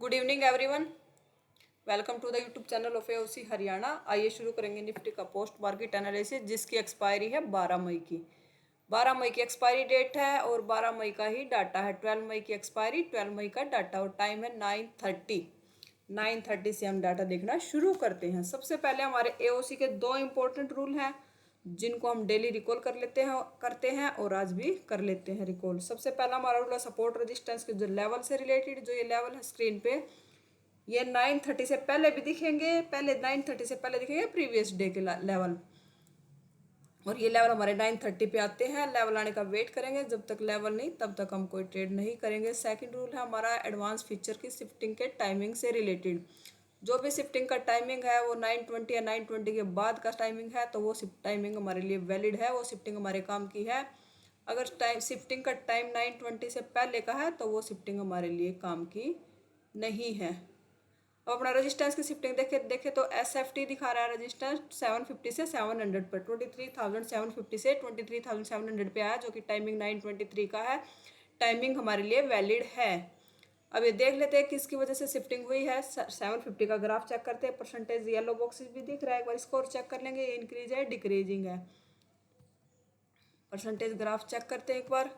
Good evening everyone, welcome to the YouTube channel of AOC Haryana. आइए शुरू करेंगे Nifty का पोस्ट मार्केट एनालिसिस, जिसकी एक्सपायरी है 12 मई की। 12 मई की एक्सपायरी डेट है और 12 मई का ही डाटा है। 12 मई की एक्सपायरी, 12 मई का डाटा और टाइम है 9:30। 9:30 से हम डाटा देखना शुरू करते हैं। सबसे पहले हमारे एओसी के दो इंपॉर्टेंट रूल हैं जिनको हम डेली रिकॉल करते हैं और आज भी कर लेते हैं रिकॉल। सबसे पहला हमारा रूल है सपोर्ट रेजिस्टेंस के जो लेवल से रिलेटेड। जो ये लेवल है स्क्रीन पे, ये 9:30 से पहले भी दिखेंगे, पहले 9:30 से पहले दिखेंगे प्रीवियस डे के लेवल, और ये लेवल हमारे 9:30 पे आते हैं। लेवल आने का वेट करेंगे, जब तक लेवल नहीं तब तक हम कोई ट्रेड नहीं करेंगे। सेकंड रूल है हमारा एडवांस फीचर की शिफ्टिंग के टाइमिंग से रिलेटेड। जो भी शिफ्टिंग का टाइमिंग है वो 9:20 या 9:20 के बाद का टाइमिंग है, तो वो टाइमिंग हमारे लिए वैलिड है, वो शिफ्टिंग हमारे काम की है। अगर टाइम शिफ्टिंग का टाइम 9:20 से पहले का है तो वो शिफ्टिंग हमारे लिए काम की नहीं है। अब अपना रजिस्टेंस की शिफ्टिंग देखे तो SFT दिखा रहा है रजिस्टेंस 750 से 700 पर। 23,750 से 23,700 पे आया, जो कि टाइमिंग 9:23 का है। टाइमिंग हमारे लिए वैलिड है। अब ये देख लेते हैं किसकी वजह से शिफ्टिंग हुई है। 750 का ग्राफ चेक करते हैं। परसेंटेज येलो बॉक्सेस भी दिख रहा है, एक बार स्कोर चेक कर लेंगे, ये इंक्रीज है डिक्रीजिंग है। परसेंटेज ग्राफ चेक करते हैं एक बार।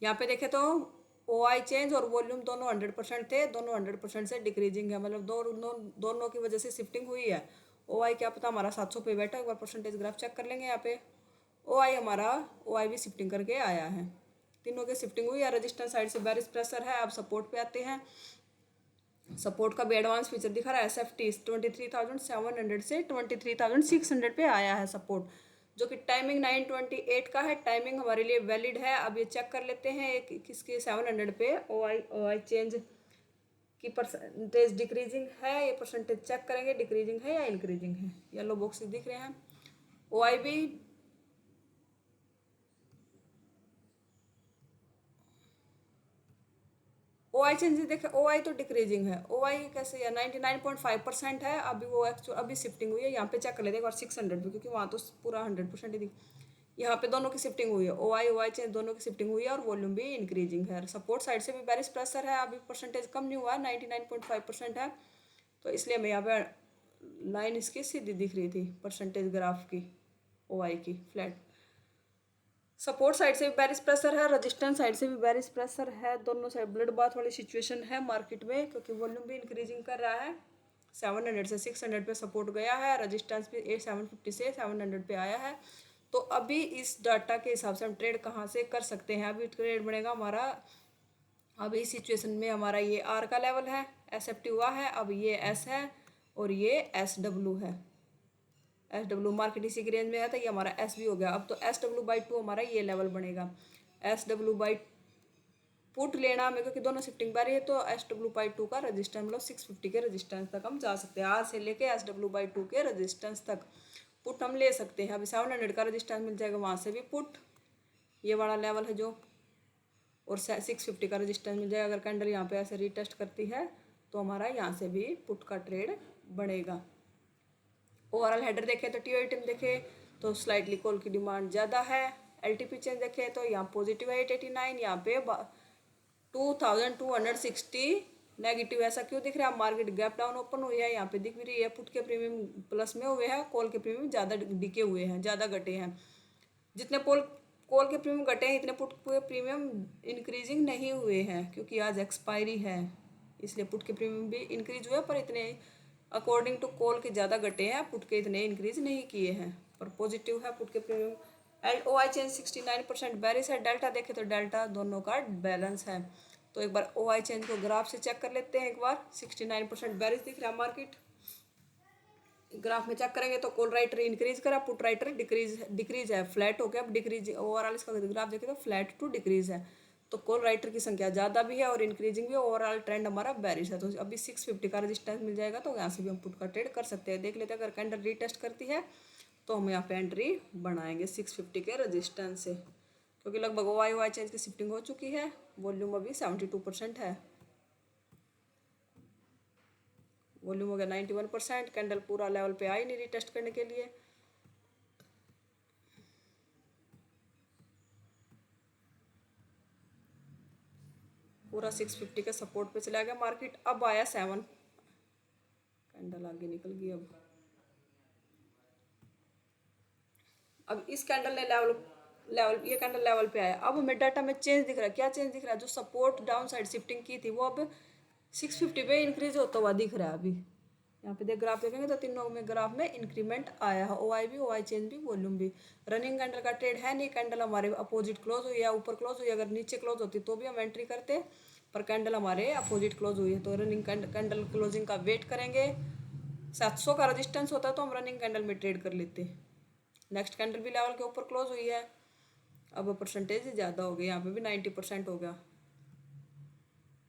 यहाँ पे देखे तो OI चेंज और वॉल्यूम दोनों 100% थे, दोनों 100% से डिक्रीजिंग है, मतलब दोनों की वजह से शिफ्टिंग हुई है। OI क्या पता हमारा 700 पे बैठा, एक बार परसेंटेज ग्राफ चेक कर लेंगे। यहाँ पे OI भी शिफ्टिंग करके आया है, तीनों की शिफ्टिंग हुई है। रजिस्टेंस साइड से बेरिश प्रेशर है। अब सपोर्ट पे आते हैं। सपोर्ट का भी एडवांस फीचर दिखा रहा है SFT 23,700 से 23,600 पे आया है सपोर्ट, जो कि टाइमिंग 9:28 का है। टाइमिंग हमारे लिए वैलिड है। अब ये चेक कर लेते हैं एक किसके 700 पे OI चेंज की परसेंटेज डिक्रीजिंग है। ये परसेंटेज चेक करेंगे डिक्रीजिंग है या इंक्रीजिंग है। येलो बॉक्सेस दिख रहे हैं। OI भी OI चेंज देखे, OI तो डिक्रीजिंग है। OI कैसे है, 99.5% है। अभी वो एक्चुअल अभी शिफ्टिंग हुई है। यहाँ पे चेक कर लेते हैं एक बार 600 पे, क्योंकि वहाँ तो पूरा 100% ही यहाँ पे दोनों की शिफ्टिंग हुई है। OI चेंज दोनों की शिफ्टिंग हुई है और वॉल्यूम भी इंक्रीजिंग है। सपोर्ट साइड से भी बेरिश प्रेशर है। अभी परसेंटेज कम नहीं हुआ है, 99.5% है, तो इसलिए मैं यहाँ पे लाइन इसकी सीधी दिख रही थी परसेंटेज ग्राफ की OI की फ्लैट। सपोर्ट साइड से भी बेरिश प्रेशर है, रजिस्टेंस साइड से भी बेरिश प्रेशर है। दोनों साइड ब्लड बाथ वाली सिचुएशन है मार्केट में, क्योंकि वॉल्यूम भी इंक्रीजिंग कर रहा है। 700 से 600 पे सपोर्ट गया है। रजिस्टेंस भी 750 से 700 पे आया है। तो अभी इस डाटा के हिसाब से हम ट्रेड कहाँ से कर सकते हैं। अभी ट्रेड बनेगा हमारा, अभी इस सिचुएशन में हमारा ये R का लेवल है, SFT हुआ है, अब ये S है और ये SW है। SW मार्केट इसी की रेंज में आया था, ये हमारा S भी हो गया। अब तो SW/2 हमारा ये लेवल बनेगा। SW पुट लेना हमें, क्योंकि दोनों शिफ्टिंग बारी है, तो SW/2 का रजिस्टेंस मतलब 650 के रजिस्टेंस तक हम जा सकते हैं। R से लेके SW/2 के रजिस्टेंस तक पुट हम ले सकते हैं। अभी 700 का रजिस्टेंस मिल जाएगा, वहाँ से भी पुट ये वाला लेवल है जो, और 650 का रजिस्टेंस मिल जाएगा। अगर कैंडल यहाँ पे ऐसे रीटेस्ट करती है तो हमारा यहाँ से भी पुट का ट्रेड बनेगा। ओवरऑल हेडर देखें तो TOTM देखें तो स्लाइटली कॉल की डिमांड ज़्यादा है। LTP चेंज देखें तो यहाँ पॉजिटिव है 889, यहाँ पे 2260 नेगेटिव। ऐसा क्यों दिख रहा है, मार्केट गैप डाउन ओपन हुई है, यहाँ पे दिख भी रही है। पुट के प्रीमियम प्लस में हुए हैं, कॉल के प्रीमियम ज़्यादा डिके हुए हैं, ज़्यादा घटे हैं। जितने कॉल के प्रीमियम घटे हैं, इतने पुट के प्रीमियम इंक्रीजिंग नहीं हुए हैं, क्योंकि आज एक्सपायरी है, इसलिए पुट के प्रीमियम भी इंक्रीज हुए, पर इतने अकॉर्डिंग टू कॉल के ज़्यादा घटे हैं, पुट के इतने इंक्रीज नहीं किए हैं, पर पॉजिटिव है पुट के premium. And OI change 69% bearish है। डेल्टा देखे तो डेल्टा दोनों का बैलेंस है। तो एक बार OI चेंज को ग्राफ से चेक कर लेते हैं एक बार। 69% बेरिश दिख रहा है मार्केट। ग्राफ में चेक करेंगे तो कॉल राइटर इंक्रीज करा, पुट राइटर डिक्रीज है, फ्लैट हो गया। अब डिक्रीज ओवरऑल इसका ग्राफ देखें तो फ्लैट टू डिक्रीज है, तो कॉल राइटर की संख्या ज़्यादा भी है और इंक्रीजिंग भी। ओवरऑल ट्रेंड हमारा बेरिश है, तो अभी 650 का रजिस्टेंस मिल जाएगा, तो यहाँ से भी हम पुट का ट्रेड कर सकते हैं। देख लेते हैं, अगर कैंडल रीटेस्ट करती है तो हम यहाँ पे एंट्री बनाएंगे 650 के रजिस्टेंस से, क्योंकि लगभग OI चेंज की शिफ्टिंग हो चुकी है। वॉल्यूम अभी 72% है, वॉल्यूम हो गया 91%। कैंडल पूरा लेवल पे आई नहीं रीटेस्ट करने के लिए। पूरा 650 के सपोर्ट पे चला गया मार्केट। अब आया 7, कैंडल आगे निकल गई। अब इस कैंडल ने लेवल लेवल ये कैंडल लेवल पे आया। अब हमें डाटा में चेंज दिख रहा है। क्या चेंज दिख रहा है? जो सपोर्ट डाउन साइड शिफ्टिंग की थी वो अब 650 पे इंक्रीज होता हुआ दिख रहा है। अभी यहाँ पे देख ग्राफ देखेंगे तो तीनों में ग्राफ में इंक्रीमेंट आया है। ओआई भी, ओआई चेंज भी, वॉल्यूम भी। रनिंग कैंडल का ट्रेड है नहीं, कैंडल हमारे अपोजिट क्लोज हुई है, ऊपर क्लोज हुई। अगर नीचे क्लोज होती तो भी हम एंट्री करते, पर कैंडल हमारे अपोजिट क्लोज हुई है तो रनिंग कैंडल क्लोजिंग का वेट करेंगे। 700 का रजिस्टेंस होता है तो हम रनिंग कैंडल में ट्रेड कर लेते। नेक्स्ट कैंडल भी लेवल के ऊपर क्लोज हुई है। अब परसेंटेज ज़्यादा हो गया, यहाँ पे भी 90% हो गया।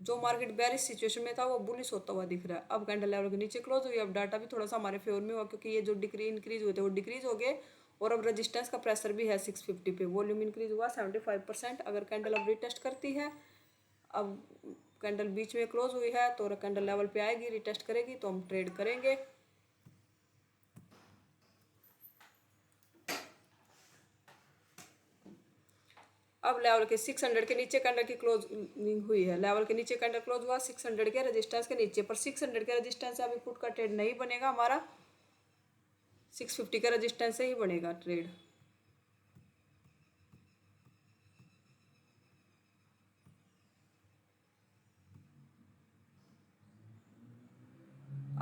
जो मार्केट बेरिश सिचुएशन में था वो बुलिश होता हुआ दिख रहा है। अब कैंडल लेवल के नीचे क्लोज हुई। अब डाटा भी थोड़ा सा हमारे फेवर में हुआ क्योंकि ये जो इंक्रीज हुए थे वो डिक्रीज हो गए। और अब रजिस्टेंस का प्रेशर भी है 650 पे। वॉल्यूम इंक्रीज हुआ 75%। अगर कैंडल अब रिटेस्ट करती है, अब कैंडल बीच में क्लोज हुई है तो कैंडल लेवल पे आएगी, रिटेस्ट करेगी तो हम ट्रेड करेंगे। अब लेवल के 600 के नीचे कैंडल की क्लोजिंग हुई है। लेवल के नीचे कैंडल क्लोज हुआ 600 के रेजिस्टेंस के नीचे, पर 600 के रेजिस्टेंस से अभी पुट का ट्रेड नहीं बनेगा हमारा, 650 के रेजिस्टेंस से ही बनेगा ट्रेड।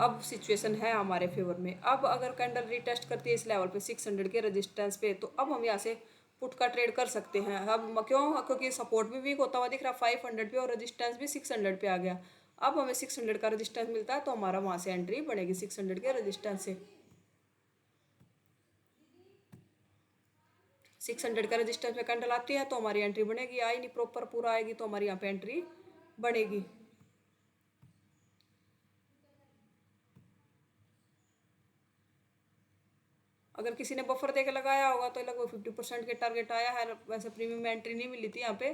अब सिचुएशन है हमारे फेवर में। अब अगर कैंडल रिटेस्ट करती है इस लेवल पे 600 के रेजिस्टेंस पे, तो अब हम यहाँ से पुट का ट्रेड कर सकते हैं। अब क्यों? क्योंकि सपोर्ट भी वीक होता हुआ दिख रहा है 500 पे और रेजिस्टेंस भी 600 पे आ गया। अब हमें 600 का रेजिस्टेंस मिलता है तो हमारा वहाँ से एंट्री बनेगी 600 के रेजिस्टेंस से। 600 का रेजिस्टेंस में कैंडल आती है तो हमारी एंट्री बनेगी। आई नहीं प्रॉपर पूरा आएगी तो हमारी यहाँ पे एंट्री बनेगी। अगर किसी ने बफर देके लगाया होगा तो लगभग 50% के टारगेट आया है। वैसे प्रीमियम में एंट्री नहीं मिली थी यहाँ पे।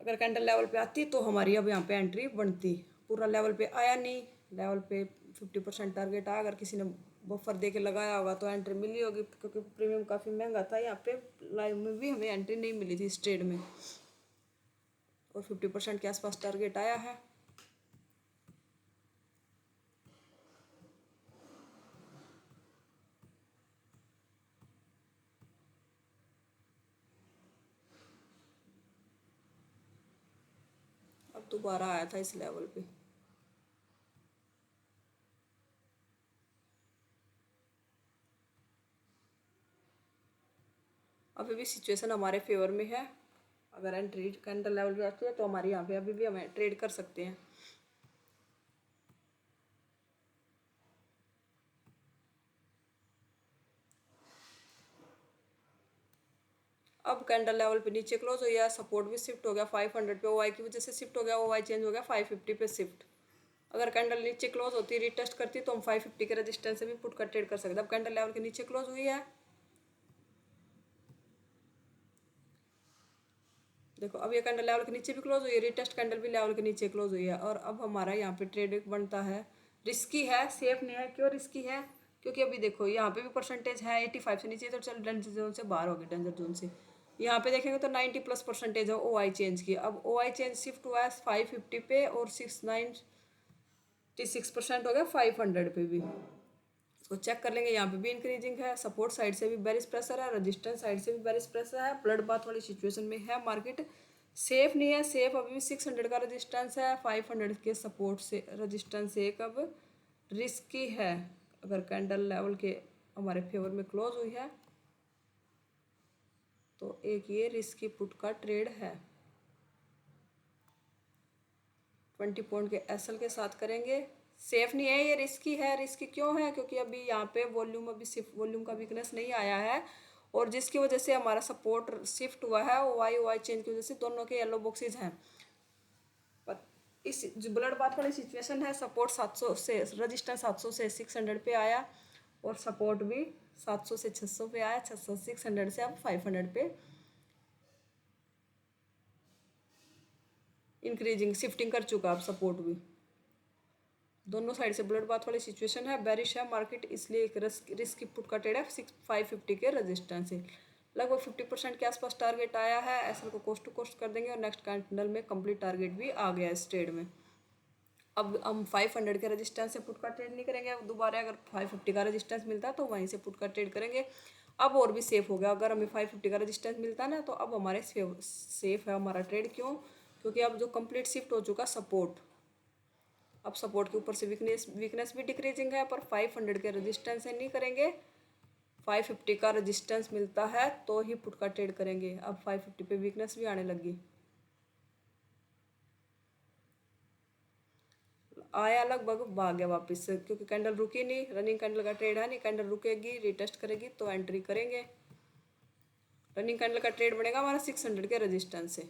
अगर कैंडल लेवल पे आती तो हमारी अब यहाँ पे एंट्री बनती। पूरा लेवल पे आया नहीं, लेवल पे 50% टारगेट आया। अगर किसी ने बफर दे के लगाया होगा तो एंट्री मिली होगी, क्योंकि प्रीमियम काफ़ी महंगा था। यहाँ पे लाइव में भी हमें एंट्री नहीं मिली थी इस ट्रेड में, और 50% के आसपास टारगेट आया है। अब दोबारा आया था इस लेवल पे। अभी भी सिचुएशन हमारे फेवर में है। अगर एंट्री कैंडल लेवल पे आती है तो हमारी यहाँ पे अभी भी हम ट्रेड कर सकते हैं। अब कैंडल लेवल पे नीचे क्लोज हो गया, सपोर्ट भी शिफ्ट हो गया 500 पे। ओआई की वजह से शिफ्ट हो गया, ओआई चेंज हो गया 550 पे शिफ्ट। अगर कैंडल नीचे क्लोज होती, रिटेस्ट करती, तो हम 550 के रेजिस्टेंस से भी पुट का ट्रेड कर सकते। अब कैंडल लेवल के नीचे क्लोज हुई है, देखो अब ये कैंडल लेवल के नीचे भी क्लोज हुई है, रिटेस्ट कैंडल भी लेवल के नीचे क्लोज हुई है। और अब हमारा यहाँ पे ट्रेड बनता है। रिस्की है, सेफ नहीं है। क्यों रिस्की है? क्योंकि अभी देखो यहाँ पे भी परसेंटेज है 85 से नीचे, तो चल डेंजर जोन से बाहर हो गए, डेंजर जोन से। यहाँ पे देखेंगे तो 90+ परसेंटेज है ओआई चेंज की। अब ओआई चेंज शिफ्ट हुआ है 550 पे, और 696% हो गया 500 पे भी। इसको चेक कर लेंगे। यहाँ पे भी इंक्रीजिंग है, सपोर्ट साइड से भी बेरिश प्रेशर है, रजिस्टेंस साइड से भी बेरिश प्रेशर है। ब्लड बाथ वाली सिचुएशन में है मार्केट, सेफ नहीं है। सेफ अभी भी 600 का रजिस्टेंस है, 500 के सपोर्ट से रजिस्टेंस एक अब रिस्की है। अगर कैंडल लेवल के हमारे फेवर में क्लोज हुई है तो एक ये रिस्की पुट का ट्रेड है। 20 पॉइंट के एसएल के साथ करेंगे। सेफ नहीं है, ये रिस्की है। रिस्की क्यों है? क्योंकि अभी यहाँ पे वॉल्यूम, अभी सिर्फ वॉल्यूम का वीकनेस नहीं आया है, और जिसकी वजह से हमारा सपोर्ट शिफ्ट हुआ है ओआई चेंज की वजह से दोनों के येलो बॉक्सेज हैं। पर इस जो ब्लड बाथ वाली सिचुएशन है, सपोर्ट 700 से रजिस्टेंस 700 से 600 पे आया, और सपोर्ट भी 700 से 600 पे आया। 600 600 से अब 500 पे इंक्रीजिंग शिफ्टिंग कर चुका। अब सपोर्ट भी दोनों साइड से ब्लड बाथ वाली सिचुएशन है, बेरिश है मार्केट, इसलिए एक रिस्क पुट का ट्रेड है 550 के रेजिस्टेंस से। लगभग 50% के आसपास टारगेट आया है। एसएल को कोस्ट टू कोस्ट कर देंगे और नेक्स्ट कैंडल में कंप्लीट टारगेट भी आ गया इस ट्रेड में। अब हम 500 के रेजिस्टेंस से पुट का ट्रेड नहीं करेंगे। अब दोबारा अगर 550 का रेजिस्टेंस मिलता है तो वहीं से पुट का ट्रेड करेंगे। अब और भी सेफ हो गया, अगर हमें 550 का रेजिस्टेंस मिलता है ना तो अब हमारे सेफ है हमारा ट्रेड। क्यों? क्योंकि अब जो कंप्लीट शिफ्ट हो चुका सपोर्ट, अब सपोर्ट के ऊपर से वीकनेस भी डिक्रीजिंग है, पर 500 के रेजिस्टेंस से नहीं करेंगे। 550 का रेजिस्टेंस मिलता है तो ही पुट का ट्रेड करेंगे। अब 550 पे वीकनेस भी आने लगी, आया लगभग भाग गया वापस से, क्योंकि कैंडल रुकी नहीं। रनिंग कैंडल का ट्रेड है नहीं, कैंडल रुकेगी रिटेस्ट करेगी तो एंट्री करेंगे। रनिंग कैंडल का ट्रेड बनेगा हमारा 600 के रेजिस्टेंस से।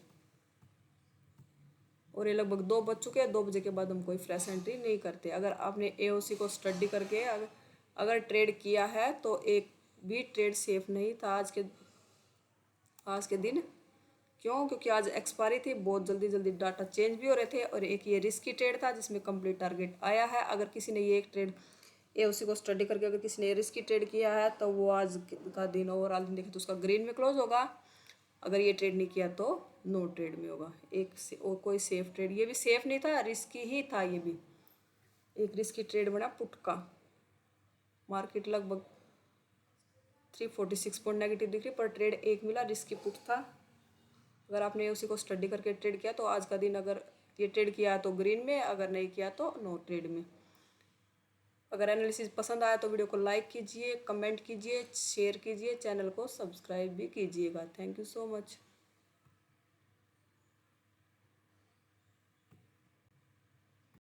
और ये लगभग 2 बज चुके हैं, 2 बजे के बाद हम कोई फ्रेश एंट्री नहीं करते। अगर आपने एओसी को स्टडी करके अगर ट्रेड किया है तो एक भी ट्रेड सेफ नहीं था आज के दिन। क्यों? क्योंकि आज एक्सपायरी थी, बहुत जल्दी जल्दी डाटा चेंज भी हो रहे थे, और एक ये रिस्की ट्रेड था जिसमें कंप्लीट टारगेट आया है। अगर किसी ने ये एक ट्रेड एओसी को स्टडी करके अगर किसी ने रिस्की ट्रेड किया है तो वो आज का दिन ओवरऑल दिन देखे तो उसका ग्रीन में क्लोज होगा। अगर ये ट्रेड नहीं किया तो नो ट्रेड में होगा। और कोई सेफ ट्रेड, ये भी सेफ नहीं था, रिस्की ही था। ये भी एक रिस्की ट्रेड बना पुट का। मार्केट लगभग 346 पॉइंट नेगेटिव दिख रही, पर ट्रेड एक मिला, रिस्की पुट था। अगर आपने उसी को स्टडी करके ट्रेड किया तो आज का दिन अगर ये ट्रेड किया तो ग्रीन में, अगर नहीं किया तो नो ट्रेड में। अगर एनालिसिस पसंद आया तो वीडियो को लाइक कीजिए, कमेंट कीजिए, शेयर कीजिए, चैनल को सब्सक्राइब भी कीजिएगा। Thank you so much.